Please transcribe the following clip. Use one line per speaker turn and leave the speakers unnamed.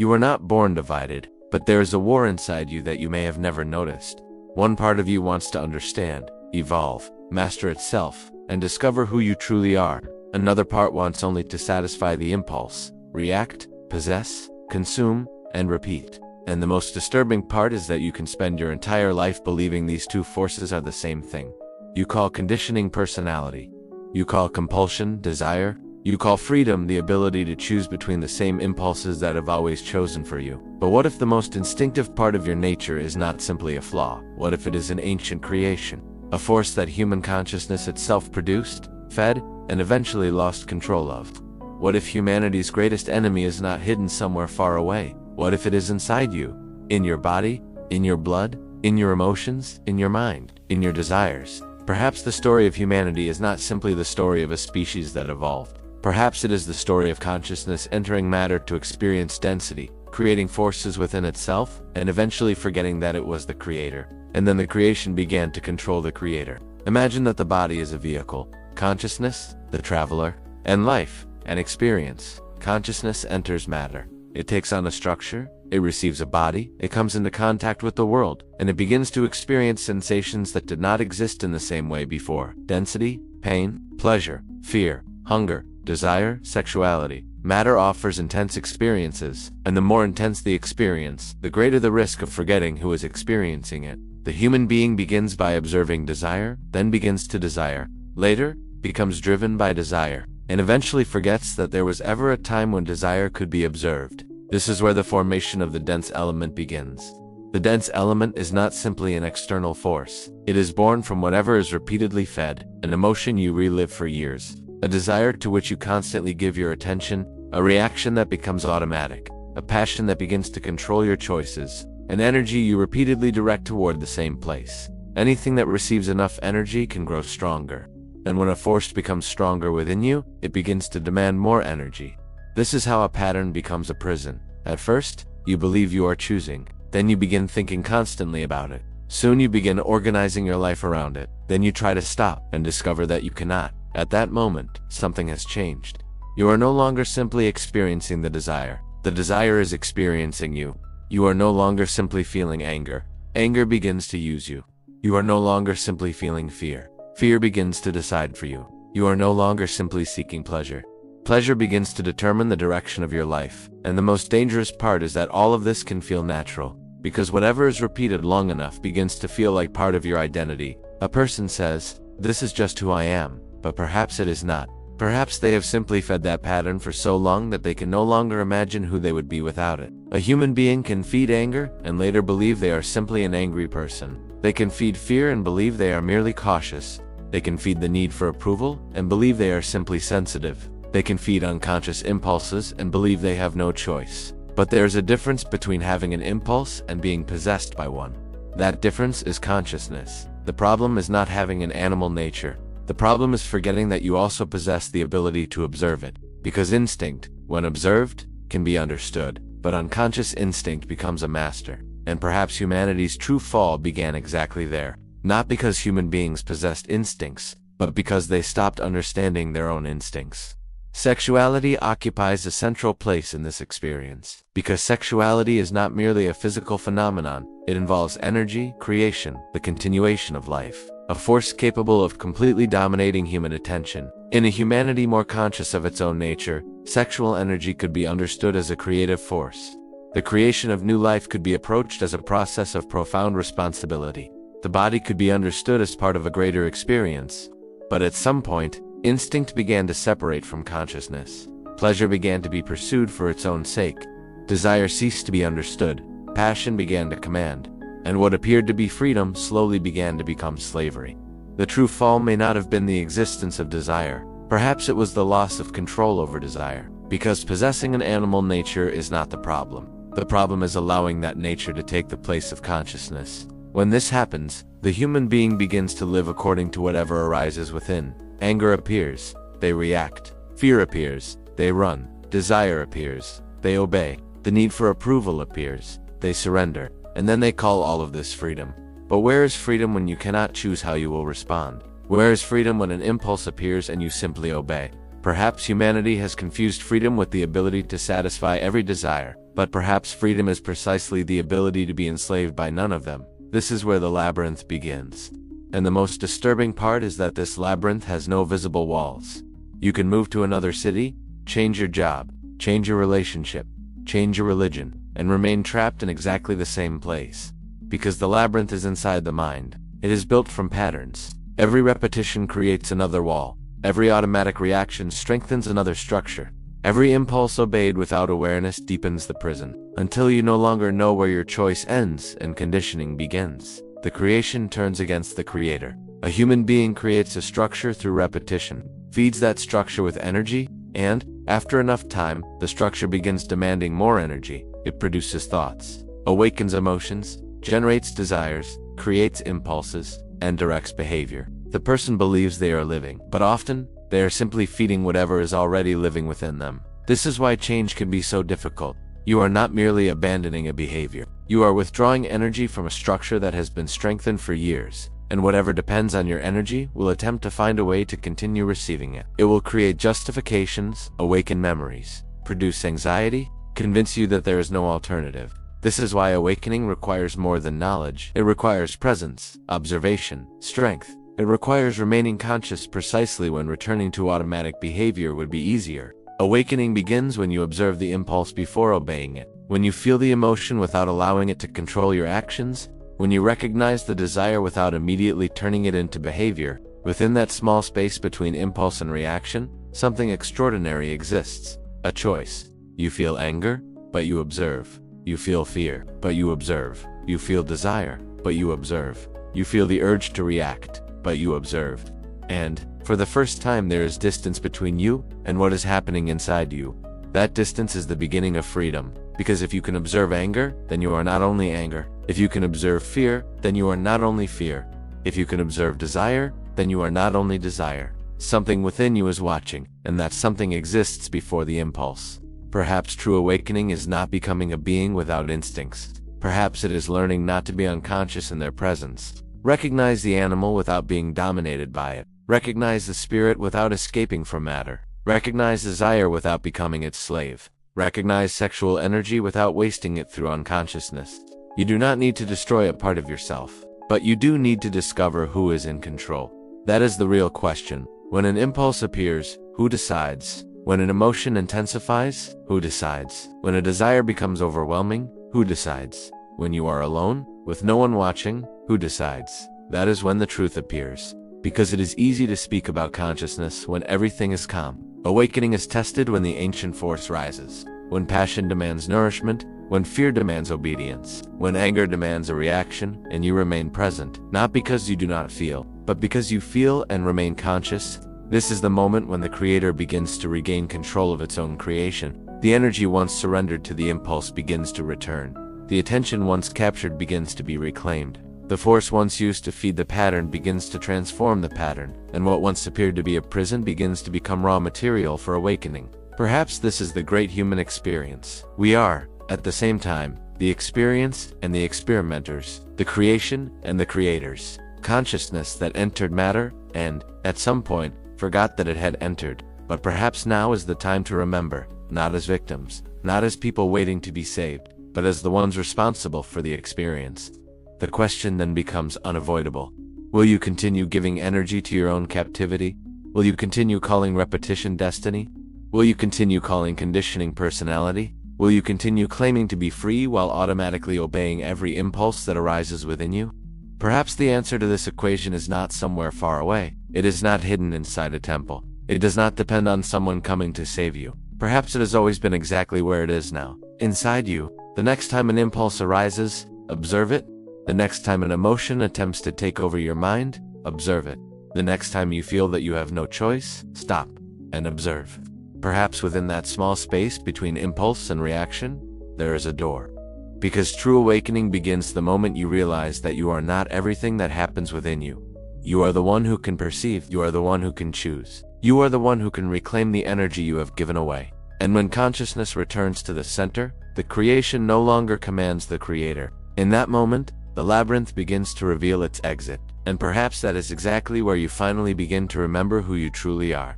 You are not born divided, but there is a war inside you that you may have never noticed. One part of you wants to understand, evolve, master itself, and discover who you truly are. Another part wants only to satisfy the impulse, react, possess, consume, and repeat. And the most disturbing part is that you can spend your entire life believing these two forces are the same thing. You call conditioning personality. You call compulsion desire. You call freedom the ability to choose between the same impulses that have always chosen for you. But what if the most instinctive part of your nature is not simply a flaw? What if it is an ancient creation? A force that human consciousness itself produced, fed, and eventually lost control of? What if humanity's greatest enemy is not hidden somewhere far away? What if it is inside you? In your body? In your blood? In your emotions? In your mind? In your desires? Perhaps the story of humanity is not simply the story of a species that evolved. Perhaps it is the story of consciousness entering matter to experience density, creating forces within itself, and eventually forgetting that it was the creator. And then the creation began to control the creator. Imagine that the body is a vehicle, consciousness, the traveler, and life, an experience. Consciousness enters matter. It takes on a structure, it receives a body, it comes into contact with the world, and it begins to experience sensations that did not exist in the same way before. Density, pain, pleasure, fear, hunger, desire, sexuality. Matter offers intense experiences, and the more intense the experience, the greater the risk of forgetting who is experiencing it. The human being begins by observing desire, then begins to desire, later, becomes driven by desire, and eventually forgets that there was ever a time when desire could be observed. This is where the formation of the dense element begins. The dense element is not simply an external force. It is born from whatever is repeatedly fed, an emotion you relive for years, a desire to which you constantly give your attention, a reaction that becomes automatic, a passion that begins to control your choices, an energy you repeatedly direct toward the same place. Anything that receives enough energy can grow stronger. And when a force becomes stronger within you, it begins to demand more energy. This is how a pattern becomes a prison. At first, you believe you are choosing. Then you begin thinking constantly about it. Soon you begin organizing your life around it. Then you try to stop and discover that you cannot. At that moment, something has changed. You are no longer simply experiencing the desire. The desire is experiencing you. You are no longer simply feeling anger. Anger begins to use you. You are no longer simply feeling fear. Fear begins to decide for you. You are no longer simply seeking pleasure. Pleasure begins to determine the direction of your life. And the most dangerous part is that all of this can feel natural, because whatever is repeated long enough begins to feel like part of your identity. A person says, "This is just who I am," but perhaps it is not. Perhaps they have simply fed that pattern for so long that they can no longer imagine who they would be without it. A human being can feed anger and later believe they are simply an angry person. They can feed fear and believe they are merely cautious. They can feed the need for approval and believe they are simply sensitive. They can feed unconscious impulses and believe they have no choice. But there is a difference between having an impulse and being possessed by one. That difference is consciousness. The problem is not having an animal nature. The problem is forgetting that you also possess the ability to observe it. Because instinct, when observed, can be understood, but unconscious instinct becomes a master. And perhaps humanity's true fall began exactly there. Not because human beings possessed instincts, but because they stopped understanding their own instincts. Sexuality occupies a central place in this experience. Because sexuality is not merely a physical phenomenon, it involves energy, creation, the continuation of life, a force capable of completely dominating human attention. In a humanity more conscious of its own nature, sexual energy could be understood as a creative force. The creation of new life could be approached as a process of profound responsibility. The body could be understood as part of a greater experience. But at some point, instinct began to separate from consciousness. Pleasure began to be pursued for its own sake. Desire ceased to be understood. Passion began to command. And what appeared to be freedom slowly began to become slavery. The true fall may not have been the existence of desire. Perhaps it was the loss of control over desire. Because possessing an animal nature is not the problem. The problem is allowing that nature to take the place of consciousness. When this happens, the human being begins to live according to whatever arises within. Anger appears, they react. Fear appears, they run. Desire appears, they obey. The need for approval appears, they surrender. And then they call all of this freedom. But where is freedom when you cannot choose how you will respond? Where is freedom when an impulse appears and you simply obey? Perhaps humanity has confused freedom with the ability to satisfy every desire. But perhaps freedom is precisely the ability to be enslaved by none of them. This is where the labyrinth begins. And the most disturbing part is that this labyrinth has no visible walls. You can move to another city, change your job, change your relationship, change your religion, and remain trapped in exactly the same place. Because the labyrinth is inside the mind. It is built from patterns. Every repetition creates another wall. Every automatic reaction strengthens another structure. Every impulse obeyed without awareness deepens the prison, until you no longer know where your choice ends and conditioning begins. The creation turns against the creator. A human being creates a structure through repetition, feeds that structure with energy, and, after enough time, the structure begins demanding more energy. It produces thoughts, awakens emotions, generates desires, creates impulses, and directs behavior. The person believes they are living, but often, they are simply feeding whatever is already living within them. This is why change can be so difficult. You are not merely abandoning a behavior. You are withdrawing energy from a structure that has been strengthened for years, and whatever depends on your energy will attempt to find a way to continue receiving it. It will create justifications, awaken memories, produce anxiety, convince you that there is no alternative. This is why awakening requires more than knowledge. It requires presence, observation, strength. It requires remaining conscious precisely when returning to automatic behavior would be easier. Awakening begins when you observe the impulse before obeying it, when you feel the emotion without allowing it to control your actions, when you recognize the desire without immediately turning it into behavior. Within that small space between impulse and reaction, something extraordinary exists. A choice. You feel anger, but you observe. You feel fear, but you observe. You feel desire, but you observe. You feel the urge to react, but you observe. And, for the first time, there is distance between you and what is happening inside you. That distance is the beginning of freedom, because if you can observe anger, then you are not only anger. If you can observe fear, then you are not only fear. If you can observe desire, then you are not only desire. Something within you is watching, and that something exists before the impulse. Perhaps true awakening is not becoming a being without instincts. Perhaps it is learning not to be unconscious in their presence. Recognize the animal without being dominated by it. Recognize the spirit without escaping from matter. Recognize desire without becoming its slave. Recognize sexual energy without wasting it through unconsciousness. You do not need to destroy a part of yourself, but you do need to discover who is in control. That is the real question. When an impulse appears, who decides? When an emotion intensifies, who decides? When a desire becomes overwhelming, who decides? When you are alone, with no one watching, who decides? That is when the truth appears. Because it is easy to speak about consciousness when everything is calm. Awakening is tested when the ancient force rises. When passion demands nourishment, when fear demands obedience, when anger demands a reaction, and you remain present, not because you do not feel, but because you feel and remain conscious. This is the moment when the creator begins to regain control of its own creation. The energy once surrendered to the impulse begins to return. The attention once captured begins to be reclaimed. The force once used to feed the pattern begins to transform the pattern, and what once appeared to be a prison begins to become raw material for awakening. Perhaps this is the great human experience. We are, at the same time, the experience and the experimenters, the creation and the creators. Consciousness that entered matter and, at some point, forgot that it had entered. But perhaps now is the time to remember, not as victims, not as people waiting to be saved, but as the ones responsible for the experience. The question then becomes unavoidable. Will you continue giving energy to your own captivity? Will you continue calling repetition destiny? Will you continue calling conditioning personality? Will you continue claiming to be free while automatically obeying every impulse that arises within you? Perhaps the answer to this equation is not somewhere far away. It is not hidden inside a temple. It does not depend on someone coming to save you. Perhaps it has always been exactly where it is now, inside you. The next time an impulse arises, observe it. The next time an emotion attempts to take over your mind, observe it. The next time you feel that you have no choice, stop and observe. Perhaps within that small space between impulse and reaction, there is a door. Because true awakening begins the moment you realize that you are not everything that happens within you. You are the one who can perceive. You are the one who can choose. You are the one who can reclaim the energy you have given away. And when consciousness returns to the center, the creation no longer commands the creator. In that moment, the labyrinth begins to reveal its exit. And perhaps that is exactly where you finally begin to remember who you truly are.